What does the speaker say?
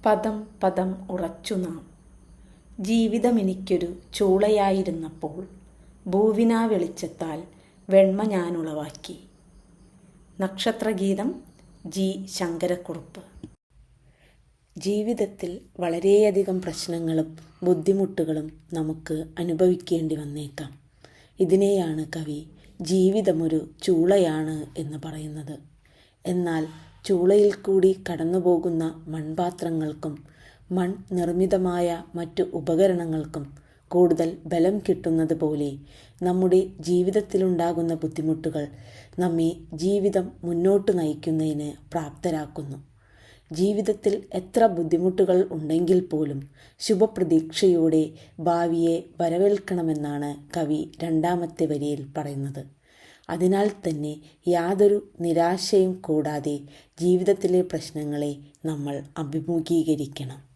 പദം പദം ഉറച്ചു നാം. ജീവിതമെനിക്കൊരു ചൂളയായിരുന്നപ്പോൾ ഭൂവിനാ വെളിച്ചത്താൽ വെണ്മ ഞാനുളവാക്കി. നക്ഷത്രഗീതം ജി ശങ്കരക്കുറുപ്പ്. ജീവിതത്തിൽ വളരെയധികം പ്രശ്നങ്ങളും ബുദ്ധിമുട്ടുകളും നമുക്ക് അനുഭവിക്കേണ്ടി വന്നേക്കാം. ഇതിനെയാണ് കവി ജീവിതമൊരു ചൂളയാണ് എന്ന് പറയുന്നത്. എന്നാൽ ചൂളയിൽ കൂടി കടന്നുപോകുന്ന മൺപാത്രങ്ങൾക്കും മൺ നിർമ്മിതമായ മറ്റു ഉപകരണങ്ങൾക്കും കൂടുതൽ ബലം കിട്ടുന്നത് പോലെ നമ്മുടെ ജീവിതത്തിലുണ്ടാകുന്ന ബുദ്ധിമുട്ടുകൾ നമ്മെ ജീവിതം മുന്നോട്ട് നയിക്കുന്നതിന് പ്രാപ്തരാക്കുന്നു. ജീവിതത്തിൽ എത്ര ബുദ്ധിമുട്ടുകൾ ഉണ്ടെങ്കിൽ പോലും ശുഭപ്രതീക്ഷയോടെ ഭാവിയെ വരവേൽക്കണമെന്നാണ് കവി രണ്ടാമത്തെ വരിയിൽ പറയുന്നത്. അതിനാൽ തന്നെ യാതൊരു നിരാശയും കൂടാതെ ജീവിതത്തിലെ പ്രശ്നങ്ങളെ നമ്മൾ അഭിമുഖീകരിക്കണം.